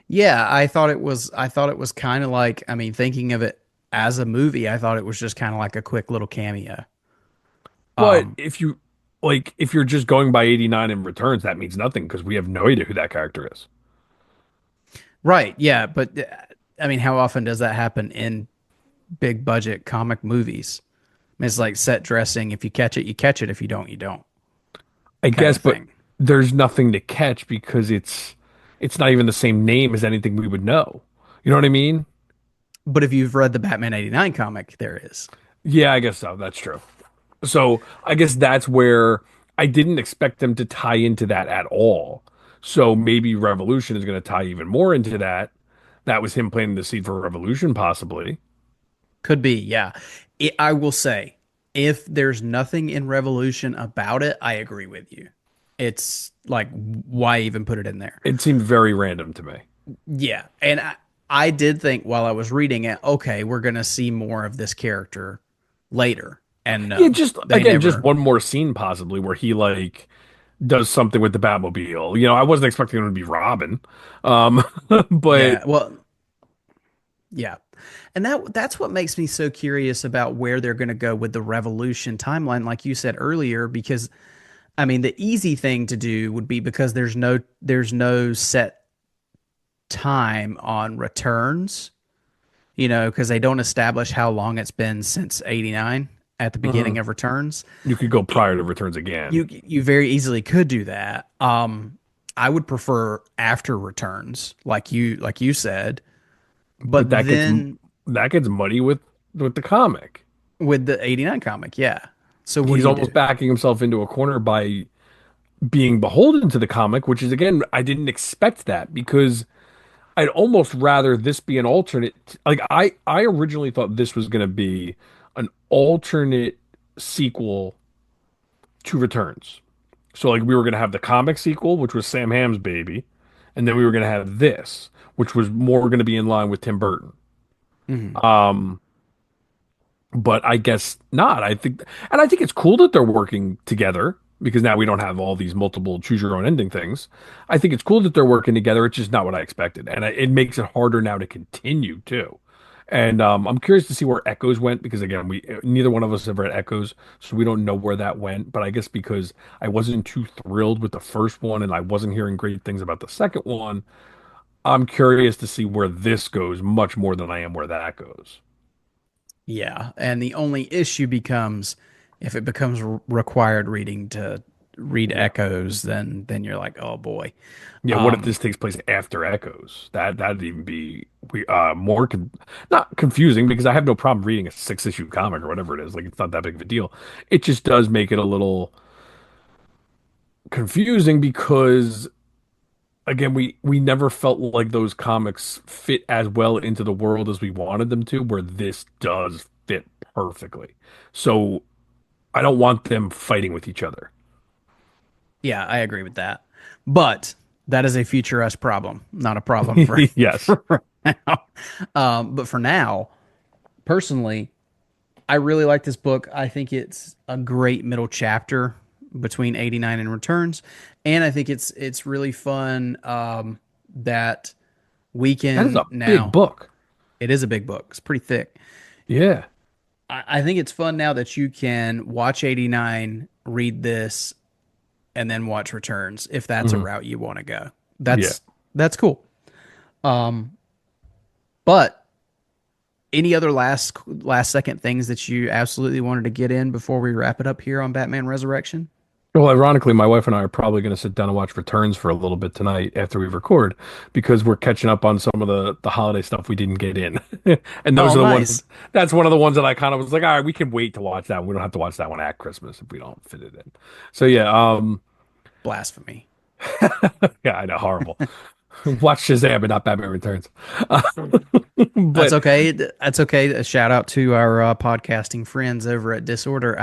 Yeah, I thought it was kind of like, I mean, thinking of it as a movie, I thought it was just kind of like a quick little cameo. But Um, if you're just going by 89 in returns, that means nothing because we have no idea who that character is. right, yeah, but I mean, how often does that happen in big budget comic movies? It's like set dressing. If you catch it, you catch it. If you don't, you don't, I kind guess, of but thing. there's nothing to catch because it's not even the same name as anything we would know. You know what I mean? But if you've read the Batman 89 comic, there is. Yeah, I guess so. That's true. So I guess that's where I didn't expect them to tie into that at all. So maybe Revolution is going to tie even more into that. That was him planting the seed for Revolution, possibly. Could be, yeah. I will say, if there's nothing in Revolution about it, I agree with you. It's like, why even put it in there? It seemed very random to me. Yeah. And I did think while I was reading it, okay, we're going to see more of this character later. And Yeah, no, just they again, just never. one more scene possibly where he like does something with the Batmobile. You know, I wasn't expecting him to be Robin. Um, but Yeah. Well, yeah. And that's what makes me so curious about where they're going to go with the Revolution timeline, like you said earlier, because I mean, the easy thing to do would be because there's no set time on returns, because they don't establish how long it's been since 89 at the beginning Mhm. of returns. You could go It, prior to Returns again. you very easily could do that. I would prefer after returns, like you said, but But then that gets muddy with the comic. with the 89 comic, yeah. So what do He's you do? almost backing himself into a corner by being beholden to the comic, which is again, I didn't expect that because I'd almost rather this be an alternate. Like I originally thought this was going to be an alternate sequel to Returns. So like we were going to have the comic sequel, which was Sam Hamm's baby, and then we were going to have this, which was more going to be in line with Tim Burton. Mhm. Um, but I guess not. I think it's cool that they're working together because now we don't have all these multiple choose your own ending things. I think it's cool that they're working together. It's just not what I expected, and it makes it harder now to continue too. And I'm curious to see where Echoes went because again, we neither one of us have read Echoes, so we don't know where that went. But I guess because I wasn't too thrilled with the first one and I wasn't hearing great things about the second one, I'm curious to see where this goes much more than I am where that goes. Yeah, and the only issue becomes if it becomes required reading to read Yeah. Echoes, then you're like, oh boy. Yeah, what if Um, this takes place after Echoes? That'd even be more not confusing because I have no problem reading a 6 issue comic or whatever it is. Like it's not that big of a deal. It just does make it a little confusing because again, we never felt like those comics fit as well into the world as we wanted them to, where this does fit perfectly. So I don't want them fighting with each other. yeah, I agree with that. But that is a future us problem, not a problem for, Yes. for now. But for now, personally, I really like this book. I think it's a great middle chapter between 89 and Returns, and I think it's really fun that we That is can a big now. book. It is a big book. It's pretty thick. Yeah. I think it's fun now that you can watch 89, read this, and then watch Returns if that's a Mhm. route you want to go. Yeah. That's cool. Um, but any other last second things that you absolutely wanted to get in before we wrap it up here on Batman Resurrection? Well, ironically, my wife and I are probably going to sit down and watch Returns for a little bit tonight after we record because we're catching up on some of the holiday stuff we didn't get in. And those Oh, are the ones nice. that's one of the ones that I kind of was like, all right, we can wait to watch that. We don't have to watch that one at Christmas if we don't fit it in. So yeah, Blasphemy. yeah, I know, horrible. Watch Shazam but not Batman Returns. That's But okay. That's okay. A shout out to our podcasting friends over at Disorder.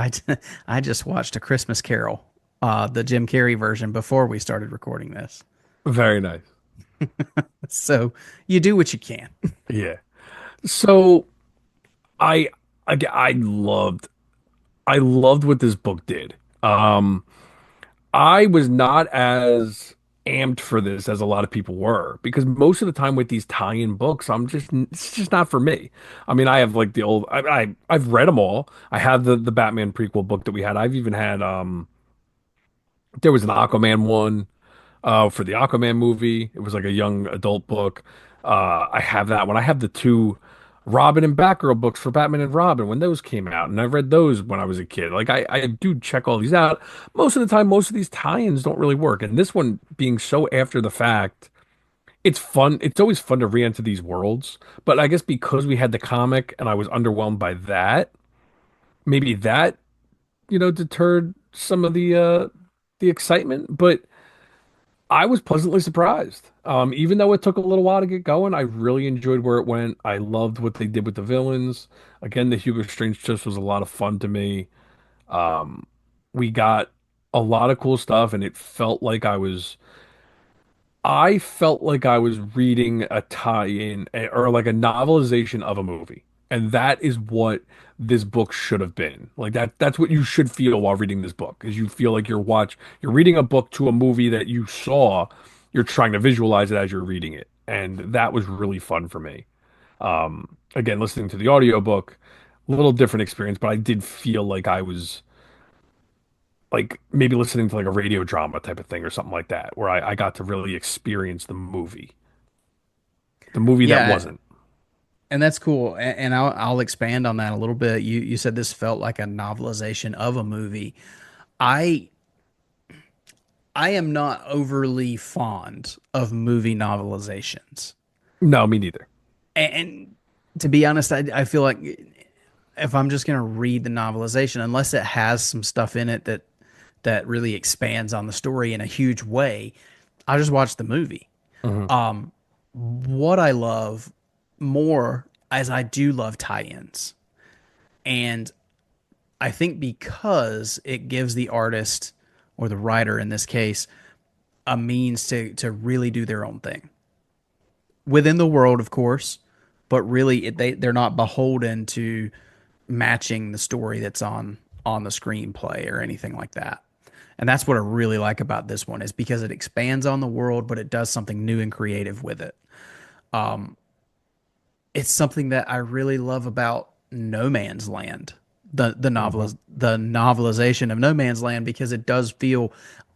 I just watched A Christmas Carol, the Jim Carrey version, before we started recording this. very nice. So you do what you can. Yeah. So I I loved what this book did. I was not as amped for this as a lot of people were because most of the time with these tie-in books, it's just not for me. I mean, I have like the old I've read them all. I have the Batman prequel book that we had. I've even had there was an Aquaman one for the Aquaman movie. It was like a young adult book. I have that one. I have the two. Robin and Batgirl books for Batman and Robin when those came out, and I've read those when I was a kid. Like I do check all these out. Most of the time, most of these tie-ins don't really work, and this one being so after the fact, it's fun. It's always fun to re-enter these worlds, but I guess because we had the comic and I was underwhelmed by that, maybe that, deterred some of the excitement, but I was pleasantly surprised. Even though it took a little while to get going, I really enjoyed where it went. I loved what they did with the villains. Again, the Hugo Strange twist was a lot of fun to me. Um, we got a lot of cool stuff, and I felt like I was reading a tie-in or like a novelization of a movie. And that is what this book should have been. Like that's what you should feel while reading this book, is you feel like you're reading a book to a movie that you saw, you're trying to visualize it as you're reading it. And that was really fun for me. Again, listening to the audiobook, a little different experience, but I did feel like I was like maybe listening to like a radio drama type of thing or something like that, where I got to really experience the movie that Yeah, wasn't. and that's cool. And I'll expand on that a little bit. You said this felt like a novelization of a movie. I I am not overly fond of movie novelizations. No, me neither. And to be honest, I feel like if I'm just going to read the novelization, unless it has some stuff in it that really expands on the story in a huge way, I'll just watch the movie. Hmm. What I love more as I do love tie-ins. And I think because it gives the artist or the writer in this case a means to really do their own thing within the world, of course, but really they're not beholden to matching the story that's on the screenplay or anything like that. And that's what I really like about this one is because it expands on the world, but it does something new and creative with it. It's something that I really love about No Man's Land, Hmm. the novelization of No Man's Land, because it does feel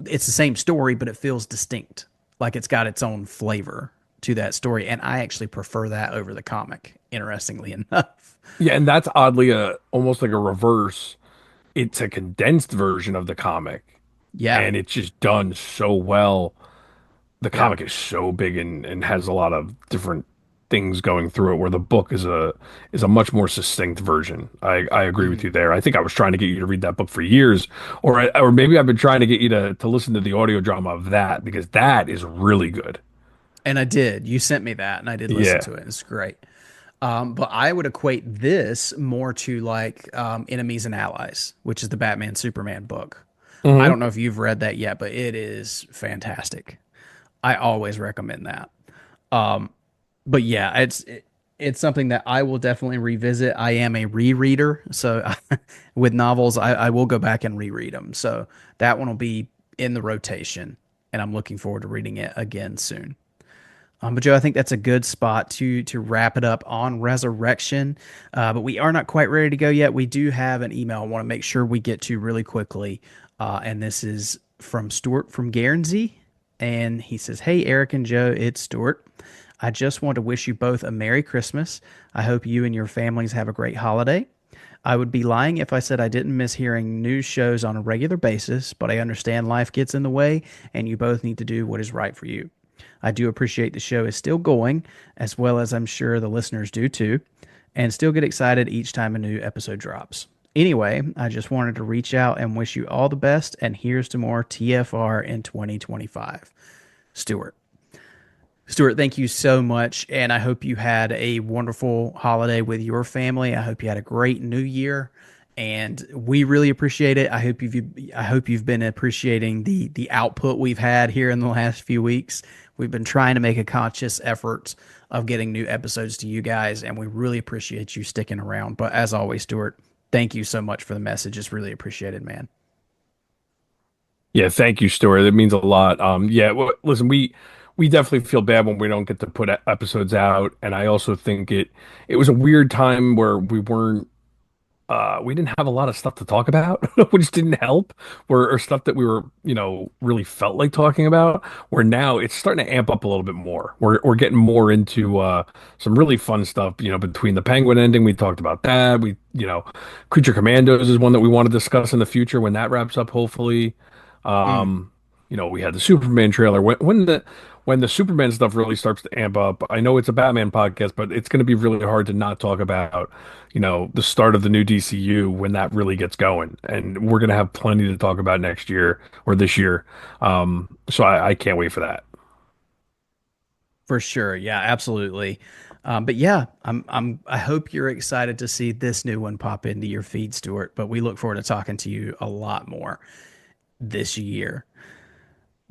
it's the same story, but it feels distinct, like it's got its own flavor to that story, and I actually prefer that over the comic. Interestingly enough, Yeah, and that's oddly a almost like a reverse. It's a condensed version of the comic, yeah, and it's just done so well. The yeah. comic is so big and has a lot of different things going through it, where the book is a much more succinct version. I agree with Mhm. you there. I think I was trying to get you to read that book for years, or maybe I've been trying to get you to listen to the audio drama of that, because that is really good. And I did. You sent me that, and I did listen Yeah. to it. It's great. But I would equate this more to like Enemies and Allies, which is the Batman Superman book. I Hmm. don't know if you've read that yet, but it is fantastic. I always recommend that. But yeah, it's something that I will definitely revisit. I am a rereader, so with novels, I will go back and reread them. So that one will be in the rotation, and I'm looking forward to reading it again soon. But Joe, I think that's a good spot to wrap it up on Resurrection. But we are not quite ready to go yet. We do have an email I want to make sure we get to really quickly, and this is from Stuart from Guernsey, and he says, "Hey Eric and Joe, it's Stuart. I just want to wish you both a Merry Christmas. I hope you and your families have a great holiday. I would be lying if I said I didn't miss hearing news shows on a regular basis, but I understand life gets in the way, and you both need to do what is right for you. I do appreciate the show is still going, as well as I'm sure the listeners do too, and still get excited each time a new episode drops. Anyway, I just wanted to reach out and wish you all the best, and here's to more TFR in 2025. Stuart. Stuart, thank you so much, and I hope you had a wonderful holiday with your family. I hope you had a great New Year, and we really appreciate it. I hope you've been appreciating the output we've had here in the last few weeks. We've been trying to make a conscious effort of getting new episodes to you guys, and we really appreciate you sticking around. But as always, Stuart, thank you so much for the message. It's really appreciated, man. Yeah, thank you, Stuart. It means a lot. Yeah, well, listen, we definitely feel bad when we don't get to put episodes out, and I also think it was a weird time where we weren't. we didn't have a lot of stuff to talk about, which didn't help, or stuff that we were, really felt like talking about. Where now it's starting to amp up a little bit more. We're getting more into some really fun stuff, between the Penguin ending, we talked about that. Creature Commandos is one that we want to discuss in the future when that wraps up, hopefully. Mm. Um, we had the Superman trailer. When the Superman stuff really starts to amp up, I know it's a Batman podcast, but it's going to be really hard to not talk about, the start of the new DCU when that really gets going. And we're going to have plenty to talk about next year or this year. So I can't wait for that. For sure. Yeah, absolutely. But yeah, I hope you're excited to see this new one pop into your feed, Stuart. But we look forward to talking to you a lot more this year.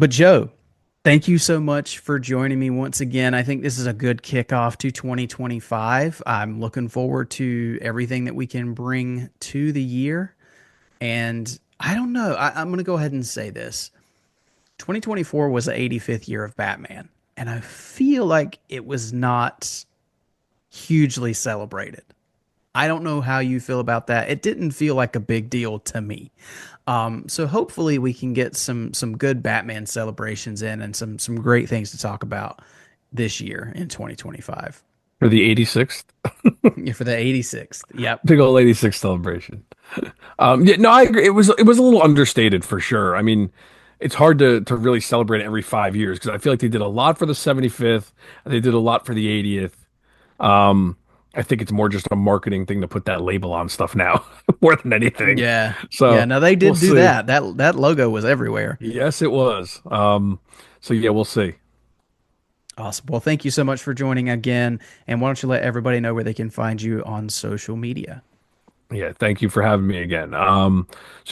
But Joe, thank you so much for joining me once again. I think this is a good kickoff to 2025. I'm looking forward to everything that we can bring to the year. And I don't know, I'm going to go ahead and say this. 2024 was the 85th year of Batman, and I feel like it was not hugely celebrated. I don't know how you feel about that. It didn't feel like a big deal to me. So hopefully we can get some good Batman celebrations in and some great things to talk about this year in 2025. For the 86th, Yeah, for the 86th. Yep. big old 86th celebration. Yeah, no, I agree. It was a little understated for sure. I mean, it's hard to really celebrate every 5 years because I feel like they did a lot for the 75th and they did a lot for the 80th. Um, I think it's more just a marketing thing to put that label on stuff now more than anything. Yeah. Yeah. So No, they we'll did do see. that. That logo was everywhere. Yes, it was. So yeah, we'll see. Awesome. Well, thank you so much for joining again. And why don't you let everybody know where they can find you on social media? Yeah, thank you for having me again. So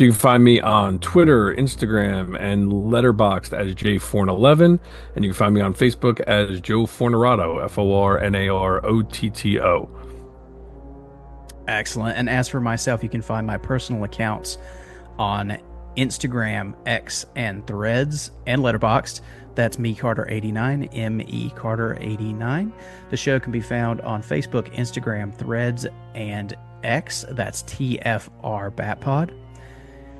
you can find me on Twitter, Instagram, and Letterboxd as JForn11, and you can find me on Facebook as Joe Fornarato, Fornarotto. Excellent. And as for myself, you can find my personal accounts on Instagram, X, and Threads, and Letterboxd. That's me Carter89, me Carter89. The show can be found on Facebook, Instagram, Threads, and X. That's tfrbatpod.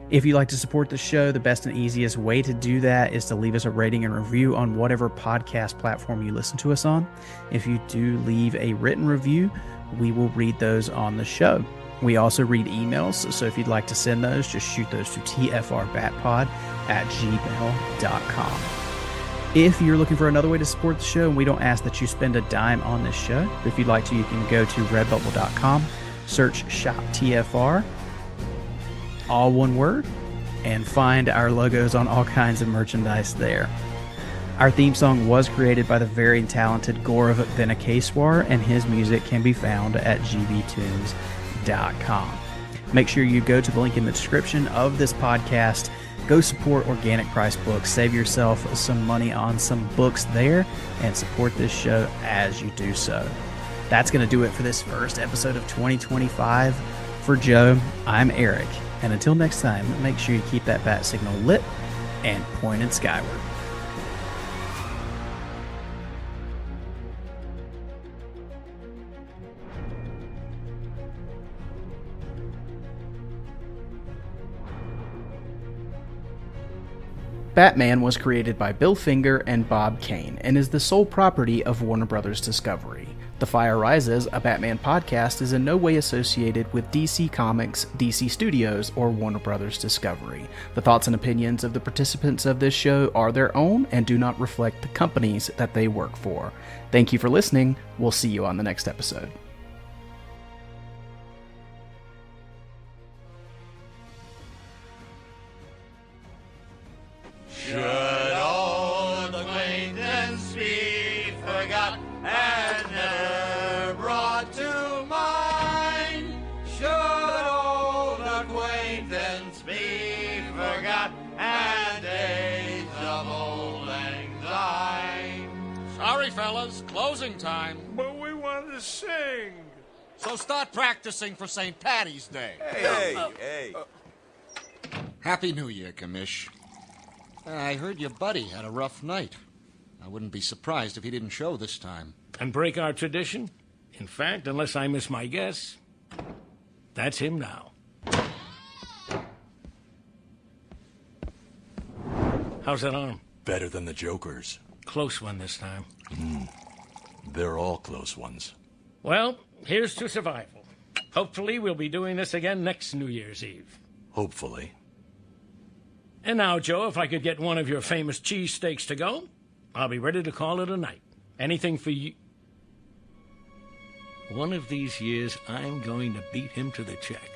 If you'd like to support the show, the best and easiest way to do that is to leave us a rating and review on whatever podcast platform you listen to us on. If you do leave a written review, we will read those on the show. We also read emails, so if you'd like to send those, just shoot those to tfrbatpod@gmail.com. If you're looking for another way to support the show, and we don't ask that you spend a dime on this show, but if you'd like to, you can go to redbubble.com, search Shop TFR, all one word, and find our logos on all kinds of merchandise there. Our theme song was created by the very talented Gaurav Venkateswar, and his music can be found at gbtunes.com. Make sure you go to the link in the description of this podcast. Go support Organic Price Books. Save yourself some money on some books there and support this show as you do so. That's going to do it for this first episode of 2025. For Joe, I'm Eric. And until next time, make sure you keep that bat signal lit and pointed skyward. Batman was created by Bill Finger and Bob Kane and is the sole property of Warner Brothers Discovery. The Fire Rises, a Batman podcast, is in no way associated with DC Comics, DC Studios, or Warner Brothers Discovery. The thoughts and opinions of the participants of this show are their own and do not reflect the companies that they work for. Thank you for listening. We'll see you on the next episode. Should old acquaintance be forgot and never brought to mind? Should old acquaintance be forgot and days of old lang syne? Sorry, fellas, closing time. But we want to sing. So start practicing for St. Patty's Day. Hey. Happy New Year, Commish. I heard your buddy had a rough night. I wouldn't be surprised if he didn't show this time. And break our tradition? In fact, unless I miss my guess. That's him now. How's that arm? Better than the Joker's. Close one this time. They're all close ones. Well, here's to survival. Hopefully we'll be doing this again next New Year's Eve. Hopefully. And now, Joe, if I could get one of your famous cheesesteaks to go, I'll be ready to call it a night. Anything for you. One of these years, I'm going to beat him to the check.